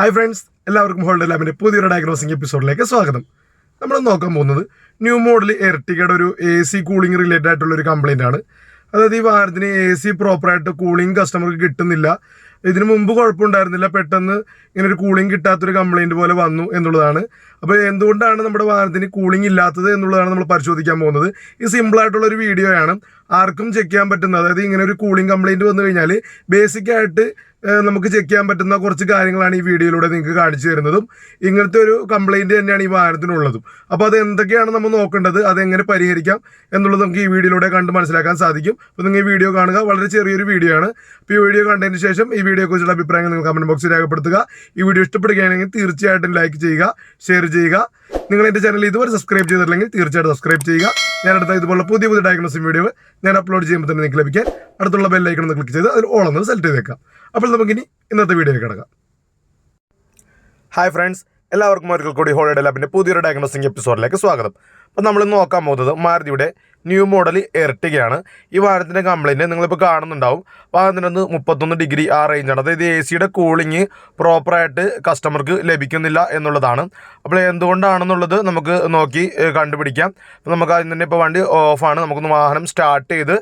Hi friends, എല്ലാവർക്കും hold ലാബിൻ്റെ പുതിയൊരു diagnosing എപ്പിസോഡിലേക്ക് സ്വാഗതം. നമ്മൾ നോക്കാൻ പോകുന്നത് ന്യൂ മോഡൽ എർട്ടിഗയുടെ ഒരു AC കൂളിംഗ് റിലേറ്റഡ് ആയിട്ടുള്ള ഒരു കംപ്ലൈൻ്റ് ആണ്. അതായത് ഈ വാഹനത്തിന് AC പ്രോപ്പറായിട്ട് കൂളിംഗ് കസ്റ്റമർക്ക് കിട്ടുന്നില്ല. ഇതിനു മുമ്പ് കുഴപ്പമുണ്ടായിരുന്നില്ല, പെട്ടെന്ന് ഇങ്ങനെ ഒരു കൂളിംഗ് കിട്ടാത്തൊരു കംപ്ലൈൻറ്റ് പോലെ വന്നു എന്നുള്ളതാണ്. അപ്പോൾ എന്തുകൊണ്ടാണ് നമ്മുടെ വാഹനത്തിന് കൂളിംഗ് ഇല്ലാത്തത് എന്നുള്ളതാണ് നമ്മൾ പരിശോധിക്കാൻ പോകുന്നത്. ഈ സിമ്പിളായിട്ടുള്ളൊരു വീഡിയോയാണ്, ആർക്കും ചെക്ക് ചെയ്യാൻ പറ്റുന്നത്. അതായത് ഇങ്ങനെ ഒരു കൂളിംഗ് കംപ്ലൈൻറ്റ് വന്നു കഴിഞ്ഞാൽ ബേസിക്കായിട്ട് നമുക്ക് ചെക്ക് ചെയ്യാൻ പറ്റുന്ന കുറച്ച് കാര്യങ്ങളാണ് ഈ വീഡിയോയിലൂടെ നിങ്ങൾക്ക് കാണിച്ചു തരുന്നതും. ഇങ്ങനത്തെ ഒരു കംപ്ലൈൻറ്റ് തന്നെയാണ് ഈ വാഹനത്തിനുള്ളതും. അപ്പോൾ അത് എന്തൊക്കെയാണ് നമ്മൾ നോക്കേണ്ടത്, അതെങ്ങനെ പരിഹരിക്കാം എന്നുള്ളത് നമുക്ക് ഈ വീഡിയോയിലൂടെ കണ്ട് മനസ്സിലാക്കാൻ സാധിക്കും. അപ്പോൾ നിങ്ങൾ ഈ വീഡിയോ കാണുക, വളരെ ചെറിയൊരു വീഡിയോ ആണ്. അപ്പോൾ ഈ വീഡിയോ കണ്ടതിന് ശേഷം ഈ വീഡിയോയെക്കുറിച്ചുള്ള അഭിപ്രായങ്ങൾ നിങ്ങൾ കമൻറ്റ് ബോക്സിൽ രേഖപ്പെടുത്തുക. ഈ വീഡിയോ ഇഷ്ടപ്പെടുകയാണെങ്കിൽ തീർച്ചയായിട്ടും ലൈക്ക് ചെയ്യുക, ഷെയർ ചെയ്യുക. നിങ്ങൾ എൻ്റെ ചാനൽ ഇതുവരെ സബ്സ്ക്രൈബ് ചെയ്തിട്ടില്ലെങ്കിൽ തീർച്ചയായിട്ടും സബ്സ്ക്രൈബ് ചെയ്യുക. ഞാനടുത്ത ഇതുപോലുള്ള പുതിയ പുതിയ ഡയഗ്നോസിംഗ് വീഡിയോ ഞാൻ അപ്ലോഡ് ചെയ്യുമ്പോൾ തന്നെ നിങ്ങൾക്ക് ലഭിക്കാൻ അടുത്തുള്ള ബെല്ലൈക്കൺ ഒന്ന് ക്ലിക്ക് ചെയ്ത് അതിൽ ഓൾ ഒന്ന് സെലക്ട് ചെയ്തേക്കാം. അപ്പോൾ നമുക്കിനി ഇന്നത്തെ വീഡിയോയിൽ കിടക്കാം. ഹായ് ഫ്രണ്ട്സ്, എല്ലാവർക്കും ഒരിക്കൽ കൂടി ഹോളിഡേ ലാബിൻ്റെ പുതിയൊരു ഡയഗ്നോസിംഗ് എപ്പിസോഡിലേക്ക് സ്വാഗതം. അപ്പോൾ നമ്മൾ നോക്കാൻ പോകുന്നത് മാരുതിയുടെ ന്യൂ മോഡൽ എർട്ടിഗയാണ്. ഈ വാഹനത്തിൻ്റെ കംപ്ലൈൻറ്റ് നിങ്ങളിപ്പോൾ കാണുന്നുണ്ടാവും. വാഹനത്തിനൊന്ന് 31 ഡിഗ്രി ആ റേഞ്ചാണ്. അതായത് AC കൂളിംഗ് പ്രോപ്പറായിട്ട് കസ്റ്റമർക്ക് ലഭിക്കുന്നില്ല എന്നുള്ളതാണ്. അപ്പോൾ എന്തുകൊണ്ടാണെന്നുള്ളത് നമുക്ക് നോക്കി കണ്ടുപിടിക്കാം. അപ്പോൾ നമുക്ക് അതിന് തന്നെ ഇപ്പോൾ വണ്ടി ഓഫാണ്. നമുക്കൊന്ന് വാഹനം സ്റ്റാർട്ട് ചെയ്ത്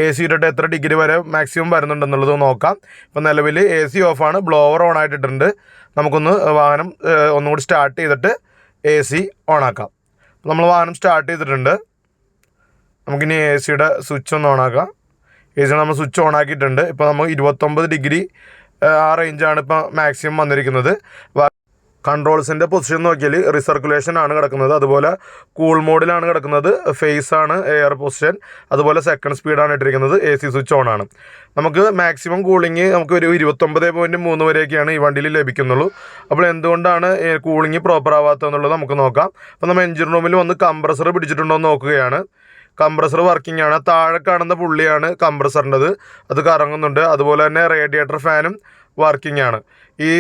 AC ഇട്ടിട്ട് എത്ര ഡിഗ്രി വരെ മാക്സിമം വരുന്നുണ്ടെന്നുള്ളത് നോക്കാം. ഇപ്പോൾ നിലവിൽ AC ഓഫാണ്, ബ്ലോവർ ഓൺ ആയിട്ടിട്ടുണ്ട്. നമുക്കൊന്ന് വാഹനം ഒന്നുകൂടി സ്റ്റാർട്ട് ചെയ്തിട്ട് AC ഓണാക്കാം. നമ്മൾ വാഹനം സ്റ്റാർട്ട് ചെയ്തിട്ടുണ്ട്. നമുക്കിനി AC സ്വിച്ച് ഒന്ന് ഓണാക്കാം. AC നമ്മൾ സ്വിച്ച് ഓണാക്കിയിട്ടുണ്ട്. ഇപ്പോൾ നമ്മൾ 29 ഡിഗ്രി ആ റേഞ്ചാണ് ഇപ്പോൾ മാക്സിമം വന്നിരിക്കുന്നത്. കൺട്രോൾസിൻ്റെ പൊസിഷൻ നോക്കിയാൽ റിസർക്കുലേഷൻ ആണ് കിടക്കുന്നത്. അതുപോലെ കൂൾ മോഡിലാണ് കിടക്കുന്നത്. ഫേസ് ആണ് എയർ പൊസിഷൻ. അതുപോലെ സെക്കൻഡ് സ്പീഡാണ് ഇട്ടിരിക്കുന്നത്. AC സ്വിച്ച് ഓൺ ആണ്. നമുക്ക് മാക്സിമം കൂളിംഗ് നമുക്ക് ഒരു 29.3 വരെയൊക്കെയാണ് ഈ വണ്ടിയിൽ ലഭിക്കുന്നുള്ളൂ. അപ്പോൾ എന്തുകൊണ്ടാണ് കൂളിംഗ് പ്രോപ്പർ ആവാത്തതെന്നുള്ളത് നമുക്ക് നോക്കാം. അപ്പോൾ നമ്മൾ എഞ്ചിൻ റൂമിൽ വന്ന് കംപ്രസർ പിടിച്ചിട്ടുണ്ടോ എന്ന് നോക്കുകയാണ്. കംപ്രസർ വർക്കിംഗ് ആണ്. താഴെ കാണുന്ന പുള്ളിയാണ് കംപ്രസറിൻ്റെത്, അത് കറങ്ങുന്നുണ്ട്. അതുപോലെ തന്നെ റേഡിയേറ്റർ ഫാനും വർക്കിംഗ് ആണ്. ഈ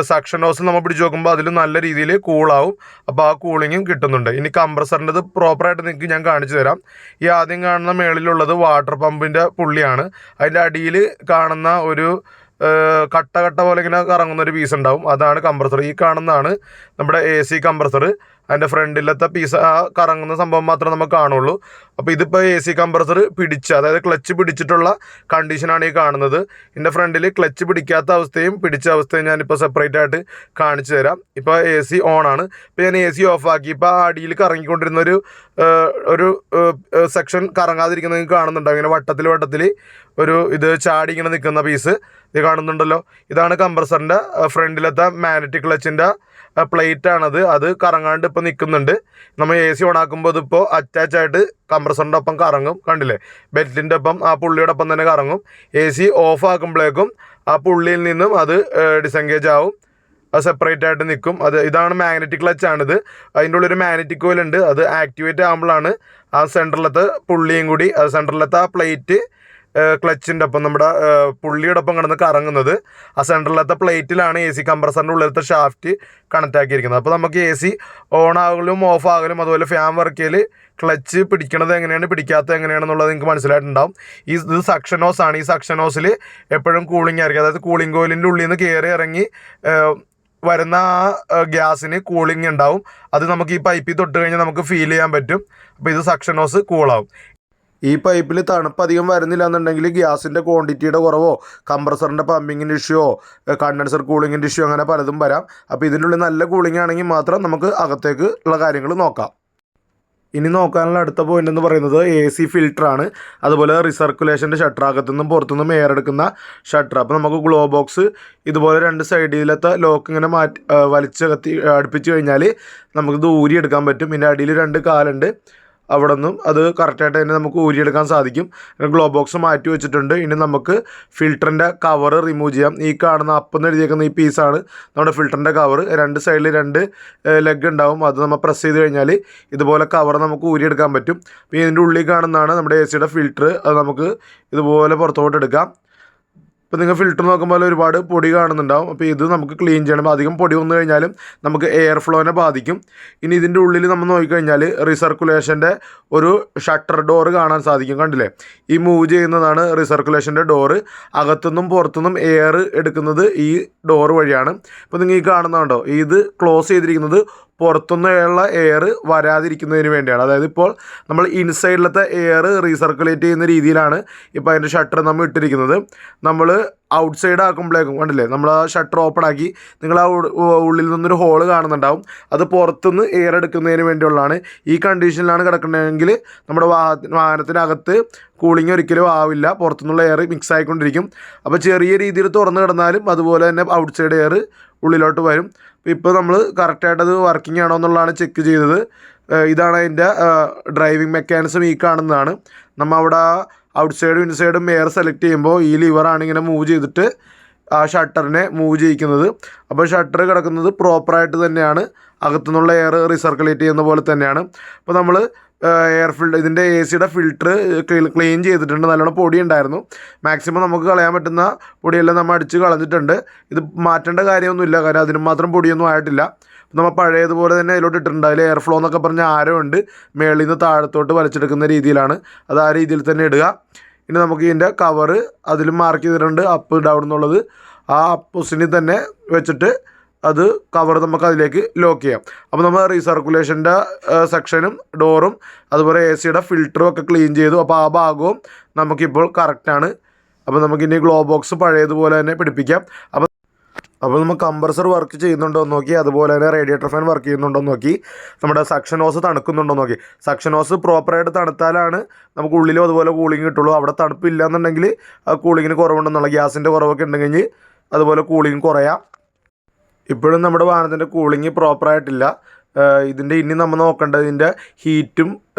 സക്ഷൻ ഹോസ് നമ്മൾ പിടിച്ച് നോക്കുമ്പോൾ അതിൽ നല്ല രീതിയിൽ കൂളാവും. അപ്പോൾ ആ കൂളിങ്ങും കിട്ടുന്നുണ്ട്. ഇനി കംപ്രസറിൻ്റെത് പ്രോപ്പറായിട്ട് നിങ്ങൾക്ക് ഞാൻ കാണിച്ചു തരാം. ഈ ആദ്യം കാണുന്ന മേളിലുള്ളത് വാട്ടർ പമ്പിൻ്റെ പുള്ളിയാണ്. അതിൻ്റെ അടിയിൽ കാണുന്ന ഒരു കട്ട പോലെ ഇങ്ങനെ കറങ്ങുന്ന ഒരു പീസ് ഉണ്ടാവും, അതാണ് കംപ്രസർ. ഈ കാണുന്നതാണ് നമ്മുടെ AC കംപ്രസർ. അതിൻ്റെ ഫ്രണ്ടിലത്തെ പീസ് ആ കറങ്ങുന്ന സംഭവം മാത്രമേ നമുക്ക് കാണുള്ളൂ. അപ്പോൾ ഇതിപ്പോൾ AC കംപ്രസർ പിടിച്ച്, അതായത് ക്ലച്ച് പിടിച്ചിട്ടുള്ള കണ്ടീഷനാണ് ഈ കാണുന്നത്. ഇതിൻ്റെ ഫ്രണ്ടിൽ ക്ലച്ച് പിടിക്കാത്ത അവസ്ഥയും പിടിച്ച അവസ്ഥയും ഞാനിപ്പോൾ സെപ്പറേറ്റ് ആയിട്ട് കാണിച്ചു തരാം. ഇപ്പോൾ AC ഓണാണ്. ഇപ്പോൾ ഞാൻ AC ഓഫാക്കി. ഇപ്പോൾ ആ അടിയിൽ കറങ്ങിക്കൊണ്ടിരുന്ന ഒരു സെക്ഷൻ കറങ്ങാതിരിക്കുന്നത് നിങ്ങൾക്ക് കാണുന്നുണ്ടോ? ഇങ്ങനെ വട്ടത്തിൽ ഒരു ഇത് ചാടി ഇങ്ങനെ നിൽക്കുന്ന പീസ് ഇത് കാണുന്നുണ്ടല്ലോ. ഇതാണ് കംപ്രസറിൻ്റെ ഫ്രണ്ടിലത്തെ മാഗ്നറ്റിക് ക്ലച്ചിൻ്റെ പ്ലേറ്റാണത്. അത് കറങ്ങാണ്ട് ഇപ്പോൾ നിൽക്കുന്നുണ്ട്. നമ്മൾ AC ഓണാക്കുമ്പോൾ ഇതിപ്പോൾ അറ്റാച്ചായിട്ട് കംപ്രസറിൻ്റെ ഒപ്പം കറങ്ങും. കണ്ടില്ലേ? ബെൽറ്റിൻ്റെ ഒപ്പം ആ പുള്ളിയുടെ ഒപ്പം തന്നെ കറങ്ങും. AC ഓഫ് ആക്കുമ്പോഴേക്കും ആ പുള്ളിയിൽ നിന്നും അത് ഡിസെൻഗേജ് ആവും. അത് സെപ്പറേറ്റ് ആയിട്ട് നിൽക്കും. ഇതാണ് മാഗ്നറ്റിക് ക്ലച്ചാണിത്. അതിൻ്റെ ഉള്ളൊരു മാഗ്നറ്റിക് കോയിൽ ഉണ്ട്. അത് ആക്ടിവേറ്റ് ആകുമ്പോഴാണ് ആ സെൻറ്ററിലത്തെ പുള്ളിയും കൂടി സെൻറ്ററിലത്തെ ആ പ്ലേറ്റ് ക്ലച്ചിൻ്റെ ഒപ്പം നമ്മുടെ പുള്ളിയുടെ ഒപ്പം കിടന്ന് കറങ്ങുന്നത്. ആ സെൻറ്ററിലത്തെ പ്ലേറ്റിലാണ് AC കംപ്രസറിൻ്റെ ഉള്ളിലത്തെ ഷാഫ്റ്റ് കണക്റ്റ് ആക്കിയിരിക്കുന്നത്. അപ്പോൾ നമുക്ക് AC ഓൺ ആകലും ഓഫ് ആകലും അതുപോലെ ഫാൻ വർക്ക് ചെയ്യൽ ക്ലച്ച് പിടിക്കണത് എങ്ങനെയാണ് പിടിക്കാത്തത് എങ്ങനെയാണെന്നുള്ളത് നിങ്ങൾക്ക് മനസ്സിലായിട്ടുണ്ടാവും. ഇത് സക്ഷൻ ഹോസ് ആണ്. ഈ സക്ഷൻ ഹോസിൽ എപ്പോഴും കൂളിംഗ് ആയിരിക്കും. അതായത് കൂളിംഗ് കോയിലിൻ്റെ ഉള്ളിൽ നിന്ന് കയറി ഇറങ്ങി വരുന്ന ആ ഗ്യാസിന് കൂളിംഗ് ഉണ്ടാവും. അത് നമുക്ക് ഈ പൈപ്പിൽ തൊട്ട് കഴിഞ്ഞാൽ നമുക്ക് ഫീൽ ചെയ്യാൻ പറ്റും. അപ്പോൾ ഇത് സക്ഷൻ ഹോസ് കൂളാവും. ഈ പൈപ്പിൽ തണുപ്പ് അധികം വരുന്നില്ല എന്നുണ്ടെങ്കിൽ ഗ്യാസിൻ്റെ ക്വാണ്ടിറ്റിയുടെ കുറവോ കംപ്രസറിൻ്റെ പമ്പിങ്ങിൻ്റെ ഇഷ്യൂയോ കണ്ടൻസർ കൂളിങ്ങിൻ്റെ ഇഷ്യൂ അങ്ങനെ പലതും വരാം. അപ്പോൾ ഇതിൻ്റെ ഉള്ളിൽ നല്ല കൂളിംഗ് ആണെങ്കിൽ മാത്രം നമുക്ക് അകത്തേക്ക് ഉള്ള കാര്യങ്ങൾ നോക്കാം. ഇനി നോക്കാനുള്ള അടുത്ത പോയിന്റ് എന്ന് പറയുന്നത് AC ഫിൽറ്ററാണ്. അതുപോലെ റിസർക്കുലേഷൻ്റെ ഷട്ടർ, അകത്തുനിന്നും പുറത്തുനിന്നും എയർ എടുക്കുന്ന ഷട്ടർ. അപ്പോൾ നമുക്ക് ഗ്ലോ ബോക്സ് ഇതുപോലെ രണ്ട് സൈഡിലത്തെ ലോക്ക് ഇങ്ങനെ വലിച്ച് അടുപ്പിച്ച് കഴിഞ്ഞാൽ നമുക്കിത് ഊരിയെടുക്കാൻ പറ്റും. ഇതിൻ്റെ അടിയിൽ 2 കാലുണ്ട്. അവിടെ നിന്നും അത് കറക്റ്റായിട്ട് തന്നെ നമുക്ക് ഊരിയെടുക്കാൻ സാധിക്കും. ഗ്ലോ ബോക്സ് മാറ്റി വെച്ചിട്ടുണ്ട്. ഇനി നമുക്ക് ഫിൽറ്ററിൻ്റെ കവർ റിമൂവ് ചെയ്യാം. ഈ കാണുന്ന അപ്പെന്ന് എഴുതിയേക്കുന്ന ഈ പീസാണ് നമ്മുടെ ഫിൽറ്ററിൻ്റെ കവർ. 2 സൈഡിൽ 2 ലെഗ് ഉണ്ടാവും. അത് നമ്മൾ പ്രസ് ചെയ്ത് കഴിഞ്ഞാൽ ഇതുപോലെ കവർ നമുക്ക് ഊരിയെടുക്കാൻ പറ്റും. അപ്പോൾ ഇതിൻ്റെ ഉള്ളിൽ കാണുന്നതാണ് നമ്മുടെ AC ഫിൽറ്റർ. അത് നമുക്ക് ഇതുപോലെ പുറത്തോട്ട് എടുക്കാം. ഇപ്പോൾ നിങ്ങൾ ഫിൽറ്റർ നോക്കുമ്പോൾ ഒരുപാട് പൊടി കാണുന്നുണ്ടാവും. അപ്പോൾ ഇത് നമുക്ക് ക്ലീൻ ചെയ്യണം. അധികം പൊടി വന്നു കഴിഞ്ഞാലും നമുക്ക് എയർ ഫ്ലോനെ ബാധിക്കും. ഇനി ഇതിൻ്റെ ഉള്ളിൽ നമ്മൾ നോക്കിക്കഴിഞ്ഞാൽ റീസർക്കുലേഷൻ്റെ ഒരു ഷട്ടർ ഡോറ് കാണാൻ സാധിക്കും. കണ്ടില്ലേ, ഈ മൂവ് ചെയ്യുന്നതാണ് റീസർക്കുലേഷൻ്റെ ഡോറ്. അകത്തുനിന്നും പുറത്തുനിന്നും എയർ എടുക്കുന്നത് ഈ ഡോറ് വഴിയാണ്. ഇപ്പോൾ നിങ്ങൾ ഈ കാണുന്നുണ്ടോ, ഇത് ക്ലോസ് ചെയ്തിരിക്കുന്നത് പുറത്തുനിന്നുള്ള എയർ വരാതിരിക്കുന്നതിന് വേണ്ടിയാണ്. അതായത് ഇപ്പോൾ നമ്മൾ ഇൻസൈഡിലത്തെ എയർ റീസർക്കുലേറ്റ് ചെയ്യുന്ന രീതിയിലാണ് ഇപ്പോൾ അതിൻ്റെ ഷട്ടർ നമ്മൾ ഇട്ടിരിക്കുന്നത്. നമ്മൾ ഔട്ട് സൈഡ് ആക്കുമ്പോഴേക്കും കണ്ടില്ലേ, നമ്മൾ ആ ഷട്ടർ ഓപ്പൺ ആക്കി നിങ്ങൾ ആ ഉള്ളിൽ നിന്നൊരു ഹോള് കാണുന്നുണ്ടാവും. അത് പുറത്തുനിന്ന് എയർ എടുക്കുന്നതിന് വേണ്ടിയുള്ളതാണ്. ഈ കണ്ടീഷനിലാണ് കിടക്കുന്നതെങ്കിൽ നമ്മുടെ വാഹനത്തിനകത്ത് കൂളിംഗ് ഒരിക്കലും ആവില്ല, പുറത്തുനിന്നുള്ള എയർ മിക്സ് ആയിക്കൊണ്ടിരിക്കും. അപ്പോൾ ചെറിയ രീതിയിൽ തുറന്ന് കിടന്നാലും അതുപോലെ തന്നെ ഔട്ട് സൈഡ് എയർ ഉള്ളിലോട്ട് വരും. ഇപ്പോൾ നമ്മൾ കറക്റ്റായിട്ട് അത് വർക്കിംഗ് ആണോ എന്നുള്ളതാണ് ചെക്ക് ചെയ്തത്. ഇതാണ് അതിൻ്റെ ഡ്രൈവിംഗ് മെക്കാനിസം. ഈ കാണുന്നതാണ്. നമ്മൾ അവിടെ ഔട്ട് സൈഡും ഇൻസൈഡും എയർ സെലക്ട് ചെയ്യുമ്പോൾ ഈ ലിവറാണ് ഇങ്ങനെ മൂവ് ചെയ്തിട്ട് ആ ഷട്ടറിനെ മൂവ് ചെയ്യിക്കുന്നത്. അപ്പോൾ ഷട്ടർ കിടക്കുന്നത് പ്രോപ്പറായിട്ട് തന്നെയാണ്, അകത്തുനിന്നുള്ള എയർ റീസർക്കുലേറ്റ് ചെയ്യുന്ന പോലെ തന്നെയാണ്. അപ്പോൾ നമ്മൾ എയർ ഇതിൻ്റെ എ സിയുടെ ഫിൽറ്റർ ക്ലീൻ ചെയ്തിട്ടുണ്ട്. നല്ലോണം പൊടി ഉണ്ടായിരുന്നു. മാക്സിമം നമുക്ക് കളയാൻ പറ്റുന്ന പൊടിയെല്ലാം നമ്മൾ അടിച്ച് കളഞ്ഞിട്ടുണ്ട്. ഇത് മാറ്റേണ്ട കാര്യമൊന്നുമില്ല, കാരണം അതിന് മാത്രം പൊടിയൊന്നും ആയിട്ടില്ല. നമ്മൾ പഴയതുപോലെ തന്നെ അതിലോട്ട് ഇട്ടിട്ടുണ്ട്. അതിൽ എയർ ഫ്ലോ എന്നൊക്കെ പറഞ്ഞ ആരോ ഉണ്ട്, മേളിൽ നിന്ന് താഴത്തോട്ട് വലിച്ചെടുക്കുന്ന രീതിയിലാണ്. അത് ആ രീതിയിൽ തന്നെ ഇടുക. ഇനി നമുക്ക് ഇതിൻ്റെ കവറ് അതിൽ മാർക്ക് ചെയ്തിട്ടുണ്ട്, അപ്പ് ഡൗൺ എന്നുള്ളത്. ആ പൊസിഷനിൽ തന്നെ വെച്ചിട്ട് അത് കവർ നമുക്ക് അതിലേക്ക് ലോക്ക് ചെയ്യാം. അപ്പോൾ നമ്മൾ റീസർക്കുലേഷൻ്റെ സെക്ഷനും ഡോറും അതുപോലെ എ സിയുടെ ഫിൽറ്ററും ഒക്കെ ക്ലീൻ ചെയ്തു. അപ്പോൾ ആ ഭാഗവും നമുക്കിപ്പോൾ കറക്റ്റാണ്. അപ്പോൾ നമുക്കിനി ഗ്ലോ ബോക്സ് പഴയതുപോലെ തന്നെ പിടിപ്പിക്കാം. അപ്പോൾ നമ്മൾ കംപ്രസർ വർക്ക് ചെയ്യുന്നുണ്ടോ എന്ന് നോക്കി, അതുപോലെ തന്നെ റേഡിയേറ്റർ ഫാൻ വർക്ക് ചെയ്യുന്നുണ്ടോ എന്ന് നോക്കി, നമ്മുടെ സക്ഷൻ ഹോസ് തണുക്കുന്നുണ്ടോ എന്ന് നോക്കി. സക്ഷൻ ഹോസ് പ്രോപ്പറായിട്ട് തണുത്താലാണ് നമുക്ക് ഉള്ളിലും അതുപോലെ കൂളിംഗ് കിട്ടുള്ളൂ. അവിടെ തണുപ്പില്ല എന്നുണ്ടെങ്കിൽ ആ കൂളിങ്ങിന് കുറവുണ്ടെന്നുള്ള ഗ്യാസിൻ്റെ കുറവൊക്കെ ഉണ്ടെങ്കിൽ അതുപോലെ കൂളിംഗ് കുറയാം. ഇപ്പോഴും നമ്മുടെ വാഹനത്തിൻ്റെ കൂളിംഗ് പ്രോപ്പറായിട്ടില്ല. ഇതിൻ്റെ ഇനി നമ്മൾ നോക്കേണ്ടത് ഇതിൻ്റെ ഹീറ്റും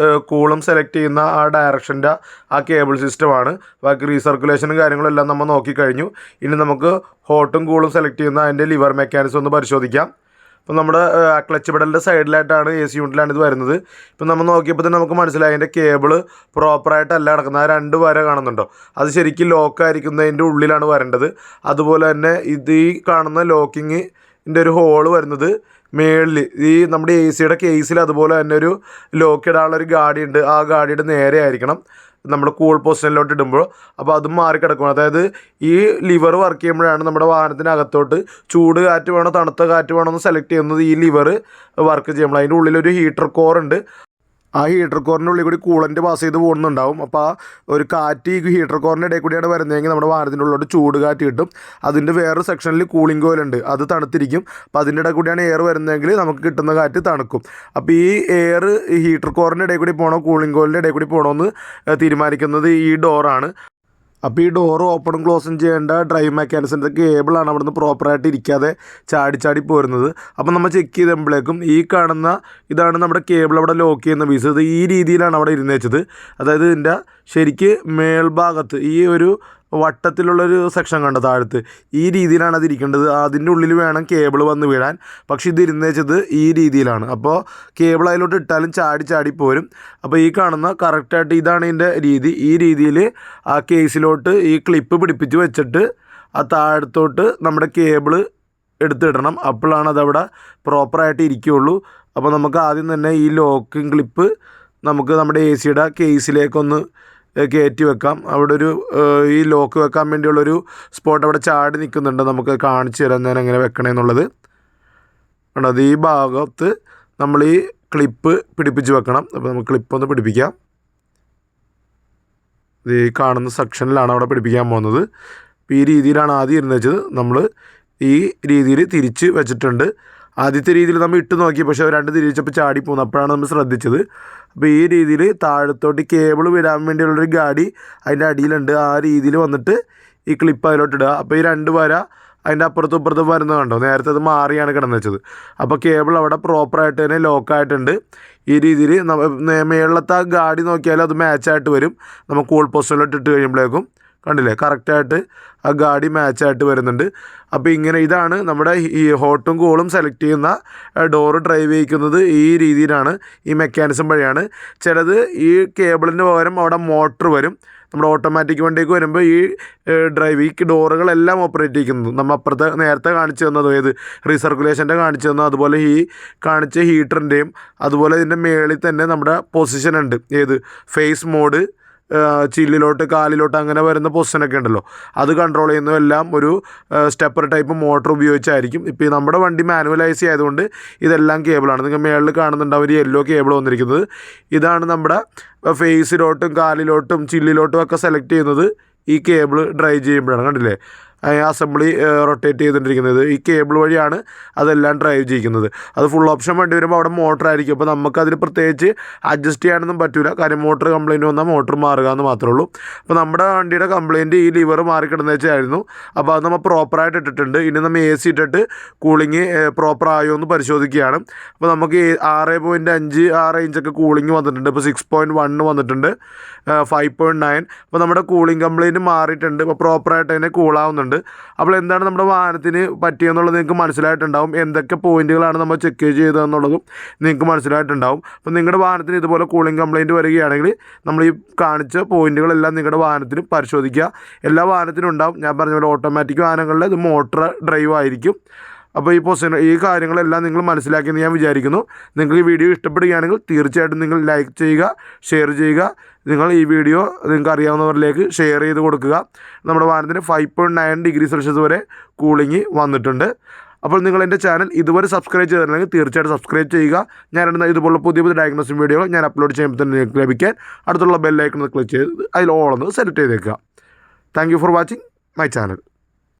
കൂളും സെലക്ട് ചെയ്യുന്ന ആ ഡയറക്ഷൻ്റെ ആ കേബിൾ സിസ്റ്റമാണ്. ബാക്കി റീസർക്കുലേഷനും കാര്യങ്ങളെല്ലാം നമ്മൾ നോക്കിക്കഴിഞ്ഞു. ഇനി നമുക്ക് ഹോട്ടും കൂളും സെലക്ട് ചെയ്യുന്ന അതിൻ്റെ ലിവർ മെക്കാനിസം ഒന്ന് പരിശോധിക്കാം. ഇപ്പം നമ്മുടെ ക്ലച്ച് പെഡലിൻ്റെ സൈഡിലായിട്ടാണ് എ സി യൂണിറ്റിലാണ് ഇത് വരുന്നത്. ഇപ്പം നമ്മൾ നോക്കിയപ്പോൾ തന്നെ നമുക്ക് മനസ്സിലായി അതിൻ്റെ കേബിൾ പ്രോപ്പറായിട്ടല്ല കിടക്കുന്നത്. ആ 2 വര കാണുന്നുണ്ടോ, അത് ശരിക്കും ലോക്കായിരിക്കുന്നതിൻ്റെ ഉള്ളിലാണ് വരേണ്ടത്. അതുപോലെ തന്നെ ഇത് ഈ കാണുന്ന ലോക്കിങ്ങിൻ്റെ ഒരു ഹോള് വരുന്നത് മേളിൽ ഈ നമ്മുടെ എ സിയുടെ കേസിൽ അതുപോലെ തന്നെ ഒരു ലോക്ക് ഇടാനുള്ളൊരു ഗാഡി ഉണ്ട്. ആ ഗാഡിയുടെ നേരെ ആയിരിക്കണം നമ്മുടെ കൂൾ പൊസിഷനിലോട്ട് ഇടുമ്പോൾ. അപ്പോൾ അതും മാറിക്കിടക്കണം. അതായത് ഈ ലിവർ വർക്ക് ചെയ്യുമ്പോഴാണ് നമ്മുടെ വാഹനത്തിനകത്തോട്ട് ചൂട് കാറ്റ് വേണോ തണുത്ത കാറ്റ് വേണോ എന്ന് സെലക്ട് ചെയ്യുന്നത് ഈ ലിവർ വർക്ക് ചെയ്യുമ്പോൾ. അതിൻ്റെ ഉള്ളിലൊരു ഹീറ്റർ കോർ ഉണ്ട്. ആ ഹീറ്റർ കോറിൻ്റെ ഉള്ളിൽ കൂടി കൂളൻ്റ് പാസ് ചെയ്ത് പോകുന്നുണ്ടാവും. അപ്പോൾ ആ ഒരു കാറ്റ് ഈ ഹീറ്റർ കോറിൻ്റെ ഇടയിൽ കൂടിയാണ് വരുന്നതെങ്കിൽ നമ്മുടെ വാഹനത്തിൻ്റെ ഉള്ളിലോട്ട് ചൂട് കാറ്റ് കിട്ടും. അതിൻ്റെ വേറൊരു സെക്ഷനിൽ കൂളിംഗ് കോയിൽ ഉണ്ട്, അത് തണുത്തിരിക്കും. അപ്പോൾ അതിൻ്റെ ഇടയിൽ കൂടിയാണ് എയർ വരുന്നതെങ്കിൽ നമുക്ക് കിട്ടുന്ന കാറ്റ് തണുക്കും. അപ്പോൾ ഈ എയർ ഹീറ്റർ കോറിൻ്റെ ഇടയിൽ കൂടി പോകണോ കൂളിംഗ് കോയിലിൻ്റെ ഇടയിൽ കൂടി പോകണമെന്ന് തീരുമാനിക്കുന്നത് ഈ ഡോറാണ്. അപ്പോൾ ഈ ഡോറ് ഓപ്പണും ക്ലോസും ചെയ്യേണ്ട ഡ്രൈവ് മെക്കാനിസത്തിൻ്റെ കേബിളാണ് അവിടെ നിന്ന് പ്രോപ്പറായിട്ട് ഇരിക്കാതെ ചാടി പോരുന്നത്. അപ്പോൾ നമ്മൾ ചെക്ക് ചെയ്തപ്പോഴേക്കും ഈ കാണുന്ന ഇതാണ് നമ്മുടെ കേബിൾ അവിടെ ലോക്ക് ചെയ്യുന്ന പീസ്. ഇത് ഈ രീതിയിലാണ് അവിടെ ഇരുന്നേച്ചത്. അതായത് ഇതിൻ്റെ ശരിക്ക് മേൽഭാഗത്ത് ഈ ഒരു വട്ടത്തിലുള്ളൊരു സെക്ഷൻ കണ്ട താഴത്ത് ഈ രീതിയിലാണ് അതിരിക്കേണ്ടത്. അതിൻ്റെ ഉള്ളിൽ വേണം കേബിൾ വന്ന് വീഴാൻ. പക്ഷേ ഇത് ഇരുന്നേച്ചത് ഈ രീതിയിലാണ്. അപ്പോൾ കേബിൾ അതിലോട്ട് ഇട്ടാലും ചാടി പോരും. അപ്പോൾ ഈ കാണുന്ന കറക്റ്റായിട്ട് ഇതാണ് ഇതിൻ്റെ രീതി. ഈ രീതിയിൽ ആ കേസിലോട്ട് ഈ ക്ലിപ്പ് പിടിപ്പിച്ച് വെച്ചിട്ട് ആ താഴത്തോട്ട് നമ്മുടെ കേബിൾ എടുത്തിടണം. അപ്പോഴാണ് അതവിടെ പ്രോപ്പറായിട്ട് ഇരിക്കുകയുള്ളൂ. അപ്പോൾ നമുക്ക് ആദ്യം തന്നെ ഈ ലോക്കിംഗ് ക്ലിപ്പ് നമുക്ക് നമ്മുടെ എ സിയുടെ കേസിലേക്കൊന്ന് കയറ്റി വെക്കാം. അവിടെ ഒരു ഈ ലോക്ക് വെക്കാൻ വേണ്ടിയുള്ളൊരു സ്പോട്ട് അവിടെ ചാടി നിൽക്കുന്നുണ്ട്. നമുക്ക് കാണിച്ചു തരാം ഞാൻ എങ്ങനെ വെക്കണമെന്നുള്ളത്. അത് ഈ ഭാഗത്ത് നമ്മൾ ഈ ക്ലിപ്പ് പിടിപ്പിച്ച് വെക്കണം. അപ്പോൾ നമുക്ക് ക്ലിപ്പൊന്ന് പിടിപ്പിക്കാം. ഇത് ഈ കാണുന്ന സെക്ഷനിലാണ് അവിടെ പിടിപ്പിക്കാൻ പോകുന്നത്. അപ്പോൾ ഈ രീതിയിലാണ് ആദ്യം ഇരുന്നത്. നമ്മൾ ഈ രീതിയിൽ തിരിച്ച് വെച്ചിട്ടുണ്ട്. ആദ്യത്തെ രീതിയിൽ നമ്മൾ ഇട്ട് നോക്കി, പക്ഷേ 2 തിരിച്ചപ്പോൾ ചാടിപ്പോകുന്നു. അപ്പോഴാണ് നമ്മൾ ശ്രദ്ധിച്ചത്. അപ്പോൾ ഈ രീതിയിൽ താഴത്തോട്ട് കേബിൾ വിടാൻ വേണ്ടിയുള്ളൊരു ഗാഡി അതിൻ്റെ അടിയിലുണ്ട്. ആ രീതിയിൽ വന്നിട്ട് ഈ ക്ലിപ്പ് അതിലോട്ട് ഇടുക. അപ്പോൾ ഈ 2 വര അതിൻ്റെ അപ്പുറത്തും ഇപ്പുറത്തും വരുന്നത് കണ്ടോ, നേരത്തെ അത് മാറിയാണ് കിടന്നു വെച്ചത്. അപ്പോൾ കേബിൾ അവിടെ പ്രോപ്പറായിട്ട് തന്നെ ലോക്കായിട്ടുണ്ട്. ഈ രീതിയിൽ മേളത്തെ ആ ഗാഡി നോക്കിയാൽ അത് മാച്ചായിട്ട് വരും. നമ്മൾ കൂൾ പൊസിഷനിലോട്ട് ഇട്ട് കഴിയുമ്പോഴേക്കും കണ്ടില്ലേ കറക്റ്റായിട്ട് ആ ഗാഡി മാച്ചായിട്ട് വരുന്നുണ്ട്. അപ്പോൾ ഇങ്ങനെ ഇതാണ് നമ്മുടെ ഈ ഹോട്ടും കൂളും സെലക്ട് ചെയ്യുന്ന ഡോറ് ഡ്രൈവ് ചെയ്യിക്കുന്നത്. ഈ രീതിയിലാണ്, ഈ മെക്കാനിസം വഴിയാണ്. ചിലത് ഈ കേബിളിന് പകരം അവിടെ മോട്ടർ വരും. നമ്മുടെ ഓട്ടോമാറ്റിക് വണ്ടിക്ക് വരുമ്പോൾ ഈ ഈ ഡോറുകളെല്ലാം ഓപ്പറേറ്റ് ചെയ്യുന്നത് നമ്മൾ അപ്പുറത്തെ നേരത്തെ കാണിച്ചു തന്നത് റീസർക്കുലേഷൻ്റെ കാണിച്ചു തന്നത്, അതുപോലെ ഈ കാണിച്ച ഹീറ്ററിൻ്റെയും അതുപോലെ ഇതിൻ്റെ മേളിൽ തന്നെ നമ്മുടെ പൊസിഷൻ ഉണ്ട്, ഫേസ് മോഡ്, ചില്ലിലോട്ട് കാലിലോട്ട് അങ്ങനെ വരുന്ന പൊസിഷനൊക്കെ ഉണ്ടല്ലോ, അത് കൺട്രോൾ ചെയ്യുന്നതെല്ലാം ഒരു സ്റ്റെപ്പർ ടൈപ്പ് മോട്ടർ ഉപയോഗിച്ചായിരിക്കും. ഇപ്പോൾ നമ്മുടെ വണ്ടി മാനുവലൈസ് ആയതുകൊണ്ട് ഇതെല്ലാം കേബിളാണ്. നിങ്ങൾ മേളിൽ കാണുന്നുണ്ടാവും ഒരു യെല്ലോ കേബിൾ വന്നിരിക്കുന്നത്. ഇതാണ് നമ്മുടെ ഫേസിലോട്ടും കാലിലോട്ടും ചില്ലിലോട്ടും ഒക്കെ സെലക്ട് ചെയ്യുന്നത് ഈ കേബിൾ ഡ്രൈവ് ചെയ്യുമ്പോഴാണ്. കണ്ടില്ലേ, അസംബ്ലി റൊട്ടേറ്റ് ചെയ്തുകൊണ്ടിരിക്കുന്നത് ഈ കേബിൾ വഴിയാണ് അതെല്ലാം ഡ്രൈവ് ചെയ്യിക്കുന്നത്. അത് ഫുൾ ഓപ്ഷൻ വണ്ടി വരുമ്പോൾ അവിടെ മോട്ടർ ആയിരിക്കും. അപ്പോൾ നമുക്കതിന് പ്രത്യേകിച്ച് അഡ്ജസ്റ്റ് ചെയ്യാനൊന്നും പറ്റില്ല. കാര്യം മോട്ടർ കംപ്ലയിൻറ്റ് വന്നാൽ മോട്ടർ മാറുക എന്ന് മാത്രമേ ഉള്ളൂ. അപ്പോൾ നമ്മുടെ വണ്ടിയുടെ കംപ്ലയിൻറ്റ് ഈ ലിവർ മാറിക്കിടന്ന് വെച്ചായിരുന്നു. അപ്പോൾ അത് നമ്മൾ പ്രോപ്പറായിട്ട് ഇട്ടിട്ടുണ്ട്. ഇനി നമ്മൾ AC ഇട്ടിട്ട് കൂളിങ് പ്രോപ്പർ ആയോ എന്ന് പരിശോധിക്കുകയാണ്. അപ്പോൾ നമുക്ക് 6.5 ആ റേഞ്ചൊക്കെ കൂളിങ് വന്നിട്ടുണ്ട്. ഇപ്പോൾ 6.1 വന്നിട്ടുണ്ട്, 5.9. അപ്പോൾ നമ്മുടെ കൂളിംഗ് കംപ്ലയിൻറ്റ് മാറിയിട്ടുണ്ട്. ഇപ്പോൾ പ്രോപ്പറായിട്ട് തന്നെ കൂളാവുന്നുണ്ട്. അപ്പോൾ എന്താണ് നമ്മുടെ വാഹനത്തിന് പറ്റിയെന്നുള്ളത് നിങ്ങൾക്ക് മനസ്സിലായിട്ടുണ്ടാവും. എന്തൊക്കെ പോയിന്റുകളാണ് നമ്മൾ ചെക്ക് ചെയ്തതെന്നുള്ളതും നിങ്ങൾക്ക് മനസ്സിലായിട്ടുണ്ടാവും. അപ്പോൾ നിങ്ങളുടെ വാഹനത്തിന് ഇതുപോലെ കൂളിംഗ് കംപ്ലയിൻറ്റ് വരികയാണെങ്കിൽ നമ്മൾ ഈ കാണിച്ച പോയിന്റുകളെല്ലാം നിങ്ങളുടെ വാഹനത്തിന് പരിശോധിക്കുക. എല്ലാ വാഹനത്തിനും ഉണ്ടാവും. ഞാൻ പറഞ്ഞ പോലെ ഓട്ടോമാറ്റിക് വാഹനങ്ങളിൽ ഇത് മോട്ടോർ ഡ്രൈവ് ആയിരിക്കും. അപ്പോൾ ഈ കാര്യങ്ങളെല്ലാം നിങ്ങൾ മനസ്സിലാക്കിയെന്ന് ഞാൻ വിചാരിക്കുന്നു. നിങ്ങൾക്ക് ഈ വീഡിയോ ഇഷ്ടപ്പെടുകയാണെങ്കിൽ തീർച്ചയായിട്ടും നിങ്ങൾ ലൈക്ക് ചെയ്യുക, ഷെയർ ചെയ്യുക. നിങ്ങൾ ഈ വീഡിയോ നിങ്ങൾക്ക് അറിയാവുന്നവരിലേക്ക് ഷെയർ ചെയ്ത് കൊടുക്കുക. നമ്മുടെ വാഹനത്തിന് 5.9 ഡിഗ്രി സെൽഷ്യസ് വരെ കൂളിംഗ് വന്നിട്ടുണ്ട്. അപ്പോൾ നിങ്ങൾ എൻ്റെ ചാനൽ ഇതുവരെ സബ്സ്ക്രൈബ് ചെയ്തിട്ടുണ്ടെങ്കിൽ തീർച്ചയായിട്ടും സബ്സ്ക്രൈബ് ചെയ്യുക. ഞാൻ ഇടുന്ന ഇതുപോലുള്ള പുതിയ ഡയഗ്നോസിസ് വീഡിയോകൾ ഞാൻ അപ്ലോഡ് ചെയ്യുമ്പോൾ തന്നെ നിങ്ങൾക്ക് ലഭിക്കാൻ അടുത്തുള്ള ബെല്ലൈക്കൺ ക്ലിക്ക് ചെയ്ത് അതിൽ ഓൾ ഒന്ന് സെലക്ട് ചെയ്തേക്കുക. Thank you for watching my channel.